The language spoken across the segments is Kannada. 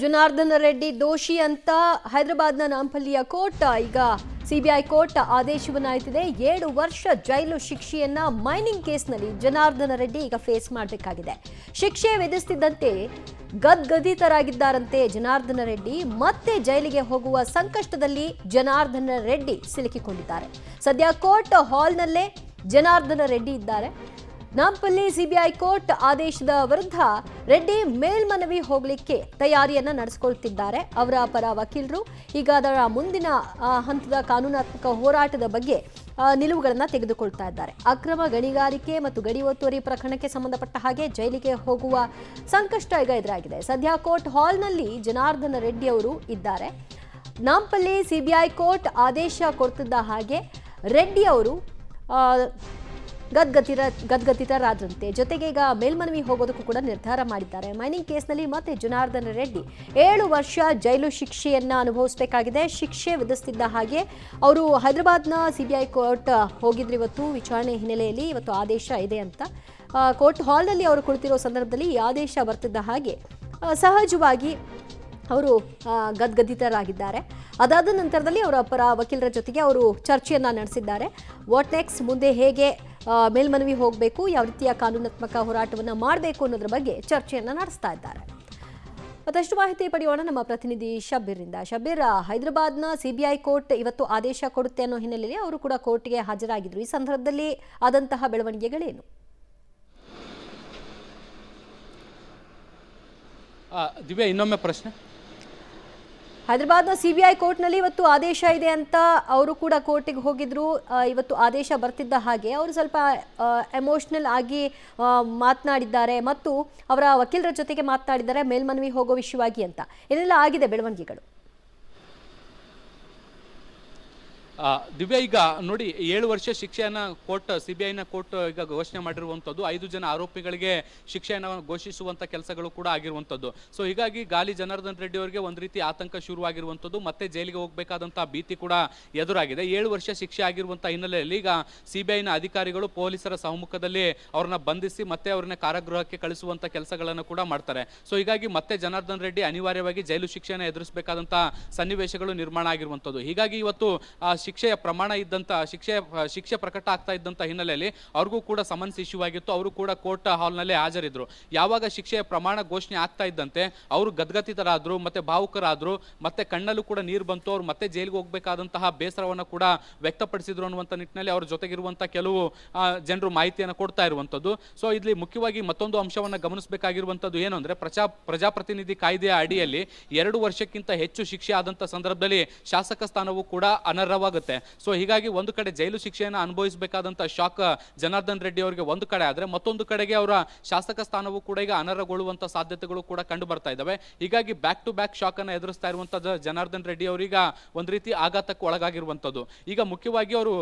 ಜನಾರ್ದನ ರೆಡ್ಡಿ ದೋಷಿ ಅಂತ ಹೈದರಾಬಾದ್ನ ನಾಂಪಲ್ಲಿಯ ಕೋರ್ಟ್ ಈಗ ಸಿಬಿಐ ಕೋರ್ಟ್ ಆದೇಶವನ್ನಾಯಿತಿದೆ. 7 ವರ್ಷ ಜೈಲು ಶಿಕ್ಷೆಯನ್ನ ಮೈನಿಂಗ್ ಕೇಸ್ನಲ್ಲಿ ಜನಾರ್ದನ ರೆಡ್ಡಿ ಈಗ ಫೇಸ್ ಮಾಡಬೇಕಾಗಿದೆ. ಶಿಕ್ಷೆ ವಿಧಿಸುತ್ತಿದ್ದಂತೆ ಗದ್ಗದಿತರಾಗಿದ್ದಾರಂತೆ ಜನಾರ್ದನ ರೆಡ್ಡಿ. ಮತ್ತೆ ಜೈಲಿಗೆ ಹೋಗುವ ಸಂಕಷ್ಟದಲ್ಲಿ ಜನಾರ್ದನ ರೆಡ್ಡಿ ಸಿಲುಕಿಕೊಂಡಿದ್ದಾರೆ. ಸದ್ಯ ಕೋರ್ಟ್ ಹಾಲ್ನಲ್ಲೇ ಜನಾರ್ದನ ರೆಡ್ಡಿ ಇದ್ದಾರೆ. ನಾಂಪಲ್ಲಿ ಸಿಬಿಐ ಕೋರ್ಟ್ ಆದೇಶದ ವಿರುದ್ಧ ರೆಡ್ಡಿ ಮೇಲ್ಮನವಿ ಹೋಗಲಿಕ್ಕೆ ತಯಾರಿಯನ್ನ ನಡೆಸಿಕೊಳ್ಳುತ್ತಿದ್ದಾರೆ. ಅವರ ಪರ ವಕೀಲರು ಈಗ ಅದರ ಮುಂದಿನ ಹಂತದ ಕಾನೂನಾತ್ಮಕ ಹೋರಾಟದ ಬಗ್ಗೆ ನಿಲುವುಗಳನ್ನು ತೆಗೆದುಕೊಳ್ತಾ ಇದ್ದಾರೆ. ಅಕ್ರಮ ಗಣಿಗಾರಿಕೆ ಮತ್ತು ಗಡಿ ಒತ್ತುವರಿ ಪ್ರಕರಣಕ್ಕೆ ಸಂಬಂಧಪಟ್ಟ ಹಾಗೆ ಜೈಲಿಗೆ ಹೋಗುವ ಸಂಕಷ್ಟ ಈಗ ಎದುರಾಗಿದೆ. ಸದ್ಯ ಕೋರ್ಟ್ ಹಾಲ್ನಲ್ಲಿ ಜನಾರ್ದನ ರೆಡ್ಡಿ ಅವರು ಇದ್ದಾರೆ. ನಾಂಪಲ್ಲಿ ಸಿಬಿಐ ಕೋರ್ಟ್ ಆದೇಶ ಕೊಡ್ತಿದ್ದ ಹಾಗೆ ರೆಡ್ಡಿ ಅವರು ಗದ್ಗದಿತರಾದಂತೆ ಜೊತೆಗೆ ಈಗ ಮೇಲ್ಮನವಿ ಹೋಗೋದಕ್ಕೂ ಕೂಡ ನಿರ್ಧಾರ ಮಾಡಿದ್ದಾರೆ. ಮೈನಿಂಗ್ ಕೇಸ್ನಲ್ಲಿ ಮತ್ತೆ ಜನಾರ್ದನ ರೆಡ್ಡಿ 7 ವರ್ಷ ಜೈಲು ಶಿಕ್ಷೆಯನ್ನ ಅನುಭವಿಸಬೇಕಾಗಿದೆ. ಶಿಕ್ಷೆ ವಿಧಿಸುತ್ತಿದ್ದ ಹಾಗೆ ಅವರು ಹೈದರಾಬಾದ್ನ ಸಿಬಿಐ ಕೋರ್ಟ್ ಹೋಗಿದ್ರು ಇವತ್ತು ವಿಚಾರಣೆ ಹಿನ್ನೆಲೆಯಲ್ಲಿ. ಇವತ್ತು ಆದೇಶ ಇದೆ ಅಂತ ಕೋರ್ಟ್ ಹಾಲ್ನಲ್ಲಿ ಅವರು ಕುಳಿತಿರೋ ಸಂದರ್ಭದಲ್ಲಿ ಈ ಆದೇಶ ಬರ್ತಿದ್ದ ಹಾಗೆ ಸಹಜವಾಗಿ ಅವರು ಗದ್ಗದಿತರಾಗಿದ್ದಾರೆ. ಅದಾದ ನಂತರದಲ್ಲಿ ಅವರ ಪರ ವಕೀಲರ ಜೊತೆಗೆ ಅವರು ಚರ್ಚೆಯನ್ನ ನಡೆಸಿದ್ದಾರೆ. ವಾಟ್ ನೆಕ್ಸ್ಟ್, ಮುಂದೆ ಹೇಗೆ ಮೇಲ್ಮನವಿ ಹೋಗಬೇಕು, ಯಾವ ರೀತಿಯ ಕಾನೂನಾತ್ಮಕ ಹೋರಾಟವನ್ನು ಮಾಡಬೇಕು ಅನ್ನೋದ್ರ ಬಗ್ಗೆ ಚರ್ಚೆಯನ್ನ ನಡೆಸ್ತಾ ಇದ್ದಾರೆ. ಮತ್ತಷ್ಟು ಮಾಹಿತಿ ಪಡೆಯೋಣ ನಮ್ಮ ಪ್ರತಿನಿಧಿ ಶಬ್ಬೀರ್ರಿಂದ. ಶಬ್ಬೀರ್, ಹೈದರಾಬಾದ್ನ ಸಿಬಿಐ ಕೋರ್ಟ್ ಇವತ್ತು ಆದೇಶ ಕೊಡುತ್ತೆ ಅನ್ನೋ ಹಿನ್ನೆಲೆಯಲ್ಲಿ ಅವರು ಕೂಡ ಕೋರ್ಟ್ಗೆ ಹಾಜರಾಗಿದ್ರು. ಈ ಸಂದರ್ಭದಲ್ಲಿ ಆದಂತಹ ಬೆಳವಣಿಗೆಗಳೇನು? ದಿವ್ಯಾ, ಇನ್ನೊಮ್ಮೆ ಪ್ರಶ್ನೆ. ಹೈದರಾಬಾದ್ನ ಸಿಬಿಐ ಕೋರ್ಟ್ನಲ್ಲಿ ಇವತ್ತು ಆದೇಶ ಇದೆ ಅಂತ ಅವರು ಕೂಡ ಕೋರ್ಟಿಗೆ ಹೋಗಿದ್ರು. ಇವತ್ತು ಆದೇಶ ಬರ್ತಿದ್ದ ಹಾಗೆ ಅವರು ಸ್ವಲ್ಪ ಎಮೋಷನಲ್ ಆಗಿ ಮಾತನಾಡಿದ್ದಾರೆ ಮತ್ತು ಅವರ ವಕೀಲರ ಜೊತೆಗೆ ಮಾತನಾಡಿದ್ದಾರೆ ಮೇಲ್ಮನವಿ ಹೋಗೋ ವಿಷಯವಾಗಿ ಅಂತ. ಏನೆಲ್ಲ ಆಗಿದೆ ಬೆಳವಣಿಗೆಗಳು? ದಿವ್ಯಾ, ಈಗ ನೋಡಿ, 7 ವರ್ಷ ಶಿಕ್ಷೆಯನ್ನ ಕೋರ್ಟ್, ಸಿಬಿಐನ ಕೋರ್ಟ್ ಈಗ ಘೋಷಣೆ ಮಾಡಿರುವಂಥದ್ದು. 5 ಜನ ಆರೋಪಿಗಳಿಗೆ ಶಿಕ್ಷೆಯನ್ನು ಘೋಷಿಸುವಂಥ ಕೆಲಸಗಳು ಕೂಡ ಆಗಿರುವಂಥದ್ದು. ಸೊ ಹೀಗಾಗಿ ಗಾಲಿ ಜನಾರ್ದನ್ ರೆಡ್ಡಿ ಅವರಿಗೆ ಒಂದು ರೀತಿ ಆತಂಕ ಶುರುವಾಗಿರುವಂಥದ್ದು. ಮತ್ತೆ ಜೈಲಿಗೆ ಹೋಗಬೇಕಾದಂಥ ಭೀತಿ ಕೂಡ ಎದುರಾಗಿದೆ. 7 ವರ್ಷ ಶಿಕ್ಷೆ ಆಗಿರುವಂಥ ಹಿನ್ನೆಲೆಯಲ್ಲಿ ಈಗ ಸಿಬಿಐನ ಅಧಿಕಾರಿಗಳು ಪೊಲೀಸರ ಸಮ್ಮುಖದಲ್ಲಿ ಅವ್ರನ್ನ ಬಂಧಿಸಿ ಮತ್ತೆ ಅವ್ರನ್ನ ಕಾರಾಗೃಹಕ್ಕೆ ಕಳಿಸುವಂಥ ಕೆಲಸಗಳನ್ನು ಕೂಡ ಮಾಡ್ತಾರೆ. ಸೊ ಹೀಗಾಗಿ ಮತ್ತೆ ಜನಾರ್ದನ್ ರೆಡ್ಡಿ ಅನಿವಾರ್ಯವಾಗಿ ಜೈಲು ಶಿಕ್ಷೆಯನ್ನು ಎದುರಿಸಬೇಕಾದಂಥ ಸನ್ನಿವೇಶಗಳು ನಿರ್ಮಾಣ ಆಗಿರುವಂಥದ್ದು. ಹೀಗಾಗಿ ಇವತ್ತು ಶಿಕ್ಷೆಯ ಪ್ರಮಾಣ ಇದ್ದಂಥ ಶಿಕ್ಷೆ ಪ್ರಕಟ ಆಗ್ತಾ ಇದ್ದಂಥ ಹಿನ್ನೆಲೆಯಲ್ಲಿ ಅವ್ರಿಗೂ ಕೂಡ ಸಮನ್ಸ್ ಇಶ್ಯೂ ಆಗಿತ್ತು. ಅವರು ಕೂಡ ಕೋರ್ಟ್ ಹಾಲ್ನಲ್ಲೇ ಹಾಜರಿದ್ರು. ಯಾವಾಗ ಶಿಕ್ಷೆಯ ಪ್ರಮಾಣ ಘೋಷಣೆ ಆಗ್ತಾ ಇದ್ದಂತೆ ಅವರು ಗದ್ಗದಿತರಾದ್ರು, ಮತ್ತೆ ಭಾವುಕರಾದ್ರು, ಮತ್ತೆ ಕಣ್ಣಲ್ಲೂ ಕೂಡ ನೀರು ಬಂತು. ಅವ್ರು ಮತ್ತೆ ಜೈಲಿಗೆ ಹೋಗಬೇಕಾದಂತಹ ಬೇಸರವನ್ನು ಕೂಡ ವ್ಯಕ್ತಪಡಿಸಿದ್ರು ಅನ್ನುವಂಥ ನಿಟ್ಟಿನಲ್ಲಿ ಅವ್ರ ಜೊತೆಗಿರುವಂಥ ಕೆಲವು ಜನರು ಮಾಹಿತಿಯನ್ನು ಕೊಡ್ತಾ ಇರುವಂಥದ್ದು. ಸೊ ಇಲ್ಲಿ ಮುಖ್ಯವಾಗಿ ಮತ್ತೊಂದು ಅಂಶವನ್ನು ಗಮನಿಸಬೇಕಾಗಿರುವಂಥದ್ದು ಏನು ಅಂದರೆ, ಪ್ರಜಾಪ್ರತಿನಿಧಿ ಕಾಯ್ದೆಯ ಅಡಿಯಲ್ಲಿ 2 ವರ್ಷಕ್ಕಿಂತ ಹೆಚ್ಚು ಶಿಕ್ಷೆ ಆದಂಥ ಸಂದರ್ಭದಲ್ಲಿ ಶಾಸಕ ಸ್ಥಾನವೂ ಕೂಡ ಅನರ್ಹವಾಗುತ್ತೆ. ಸೊ ಹೀಗಾಗಿ ಒಂದು ಕಡೆ ಜೈಲು ಶಿಕ್ಷೆಯನ್ನು ಅನುಭವಿಸಬೇಕಾದಂತ ಶಾಕ್ ಜನಾರ್ದನ್ ರೆಡ್ಡಿ ಅವರಿಗೆ ಒಂದು ಕಡೆ ಆದ್ರೆ, ಮತ್ತೊಂದು ಕಡೆಗೆ ಅವರ ಶಾಸಕ ಸ್ಥಾನವೂ ಕೂಡ ಈಗ ಅನರ್ಹಗೊಳ್ಳುವಂತ ಸಾಧ್ಯತೆಗಳು ಕೂಡ ಕಂಡು ಬರ್ತಾ ಇದ್ದಾವೆ. ಹೀಗಾಗಿ ಬ್ಯಾಕ್ ಟು ಬ್ಯಾಕ್ ಶಾಕ್ ಅನ್ನು ಎದುರಿಸ್ತಾ ಇರುವಂತದ್ದು ಜನಾರ್ದನ್ ರೆಡ್ಡಿ ಅವರೀಗ ಒಂದು ರೀತಿ ಆಘಾತಕ್ಕೆ ಒಳಗಾಗಿರುವಂತದ್ದು. ಈಗ ಮುಖ್ಯವಾಗಿ ಅವರು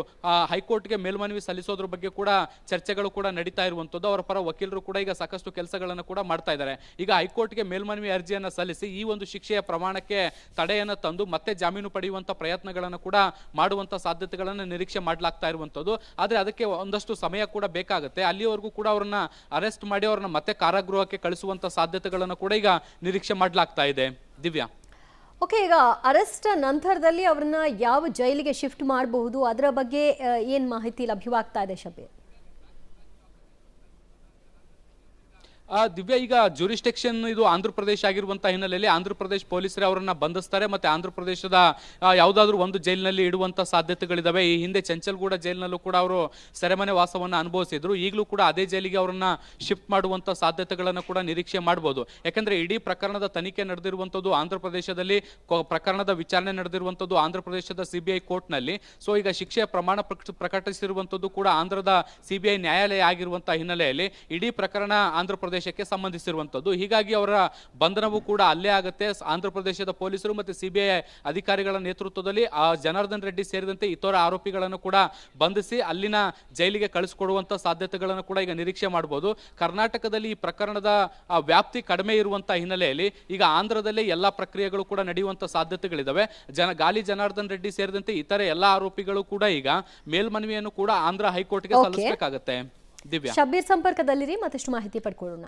ಹೈಕೋರ್ಟ್ಗೆ ಮೇಲ್ಮನವಿ ಸಲ್ಲಿಸೋದ್ರ ಬಗ್ಗೆ ಕೂಡ ಚರ್ಚೆಗಳು ಕೂಡ ನಡೀತಾ ಇರುವಂತದ್ದು. ಅವರ ಪರ ವಕೀಲರು ಕೂಡ ಈಗ ಸಾಕಷ್ಟು ಕೆಲಸಗಳನ್ನು ಕೂಡ ಮಾಡ್ತಾ ಇದ್ದಾರೆ. ಈಗ ಹೈಕೋರ್ಟ್ಗೆ ಮೇಲ್ಮನವಿ ಅರ್ಜಿಯನ್ನು ಸಲ್ಲಿಸಿ ಈ ಒಂದು ಶಿಕ್ಷೆಯ ಪ್ರಮಾಣಕ್ಕೆ ತಡೆಯನ್ನು ತಂದು ಮತ್ತೆ ಜಾಮೀನು ಪಡೆಯುವಂತ ಪ್ರಯತ್ನಗಳನ್ನು ಕೂಡ ಮಾಡುವಂತ ಸಾಧ್ಯತೆಗಳನ್ನು ನಿರೀಕ್ಷೆ ಮಾಡಲಾಗ್ತಾ ಇರುವಂತದ್ದು. ಆದ್ರೆ ಅದಕ್ಕೆ ಒಂದಷ್ಟು ಸಮಯ ಕೂಡ ಬೇಕಾಗುತ್ತೆ. ಅಲ್ಲಿವರೆಗೂ ಕೂಡ ಅವರನ್ನ ಅರೆಸ್ಟ್ ಮಾಡಿ ಅವ್ರನ್ನ ಮತ್ತೆ ಕಾರಾಗೃಹಕ್ಕೆ ಕಳಿಸುವಂತ ಸಾಧ್ಯತೆಗಳನ್ನು ಕೂಡ ಈಗ ನಿರೀಕ್ಷೆ ಮಾಡಲಾಗ್ತಾ ಇದೆ. ದಿವ್ಯಾ, ಓಕೆ, ಈಗ ಅರೆಸ್ಟ್ ನಂತರದಲ್ಲಿ ಅವ್ರನ್ನ ಯಾವ ಜೈಲಿಗೆ ಶಿಫ್ಟ್ ಮಾಡಬಹುದು, ಅದರ ಬಗ್ಗೆ ಏನ್ ಮಾಹಿತಿ ಲಭ್ಯವಾಗ್ತಾ ಇದೆ ಶಬೀರ್? ದಿವ್ಯಾ, ಈಗ ಜೂರಿಸ್ಟಿಕ್ಷನ್ ಇದು ಆಂಧ್ರ ಪ್ರದೇಶ ಆಗಿರುವಂತ ಹಿನ್ನೆಲೆಯಲ್ಲಿ ಆಂಧ್ರ ಪ್ರದೇಶ ಪೊಲೀಸರೇ ಅವರನ್ನ ಬಂಧಿಸ್ತಾರೆ. ಮತ್ತೆ ಆಂಧ್ರ ಪ್ರದೇಶದ ಯಾವುದಾದ್ರೂ ಒಂದು ಜೈಲಿನಲ್ಲಿ ಇಡುವಂತ ಸಾಧ್ಯತೆಗಳಿದಾವೆ. ಈ ಹಿಂದೆ ಚಂಚಲ್ಗೂಡ ಜೈಲಿನಲ್ಲೂ ಕೂಡ ಅವರು ಸೆರೆಮನೆ ವಾಸವನ್ನು ಅನುಭವಿಸಿದ್ರು. ಈಗಲೂ ಕೂಡ ಅದೇ ಜೈಲಿಗೆ ಅವರನ್ನ ಶಿಫ್ಟ್ ಮಾಡುವಂತ ಸಾಧ್ಯತೆಗಳನ್ನು ಕೂಡ ನಿರೀಕ್ಷೆ ಮಾಡಬಹುದು. ಯಾಕಂದ್ರೆ ಇಡೀ ಪ್ರಕರಣದ ತನಿಖೆ ನಡೆದಿರುವಂತದ್ದು ಆಂಧ್ರ ಪ್ರದೇಶದಲ್ಲಿ, ಪ್ರಕರಣದ ವಿಚಾರಣೆ ನಡೆದಿರುವಂತದ್ದು ಆಂಧ್ರ ಪ್ರದೇಶದ ಸಿಬಿಐ ಕೋರ್ಟ್ ನಲ್ಲಿ. ಸೊ ಈಗ ಶಿಕ್ಷೆಯ ಪ್ರಮಾಣ ಪ್ರಕಟಿಸಿರುವಂತದ್ದು ಕೂಡ ಆಂಧ್ರದ ಸಿಬಿಐ ನ್ಯಾಯಾಲಯ ಆಗಿರುವಂತಹ ಹಿನ್ನೆಲೆಯಲ್ಲಿ ಇಡೀ ಪ್ರಕರಣ ಆಂಧ್ರ ಪ್ರದೇಶಕ್ಕೆ ಸಂಬಂಧಿಸಿರುವಂತದ್ದು. ಹೀಗಾಗಿ ಅವರ ಬಂಧನವೂ ಕೂಡ ಅಲ್ಲೇ ಆಗುತ್ತೆ. ಆಂಧ್ರ ಪ್ರದೇಶದ ಪೊಲೀಸರು ಮತ್ತು ಸಿಬಿಐ ಅಧಿಕಾರಿಗಳ ನೇತೃತ್ವದಲ್ಲಿ ಜನಾರ್ದನ್ ರೆಡ್ಡಿ ಸೇರಿದಂತೆ ಇತರ ಆರೋಪಿಗಳನ್ನು ಕೂಡ ಬಂಧಿಸಿ ಅಲ್ಲಿನ ಜೈಲಿಗೆ ಕಳಿಸಿಕೊಡುವಂತ ಸಾಧ್ಯತೆಗಳನ್ನು ಕೂಡ ಈಗ ನಿರೀಕ್ಷೆ ಮಾಡಬಹುದು. ಕರ್ನಾಟಕದಲ್ಲಿ ಈ ಪ್ರಕರಣದ ವ್ಯಾಪ್ತಿ ಕಡಿಮೆ ಇರುವಂತಹ ಹಿನ್ನೆಲೆಯಲ್ಲಿ ಈಗ ಆಂಧ್ರದಲ್ಲೇ ಎಲ್ಲಾ ಪ್ರಕ್ರಿಯೆಗಳು ಕೂಡ ನಡೆಯುವಂತ ಸಾಧ್ಯತೆಗಳಿದಾವೆ. ಗಾಲಿ ಜನಾರ್ದನ್ ರೆಡ್ಡಿ ಸೇರಿದಂತೆ ಇತರೆ ಎಲ್ಲಾ ಆರೋಪಿಗಳು ಕೂಡ ಈಗ ಮೇಲ್ಮನವಿಯನ್ನು ಕೂಡ ಆಂಧ್ರ ಹೈಕೋರ್ಟ್ಗೆ ಸಲ್ಲಿಸಬೇಕಾಗುತ್ತೆ. ದಿವ್ಯಾ, ಶಬ್ಬೀರ್ ಸಂಪರ್ಕದಲ್ಲಿರಿ, ಮತ್ತಷ್ಟು ಮಾಹಿತಿ ಪಡ್ಕೊಳ್ಳೋಣ.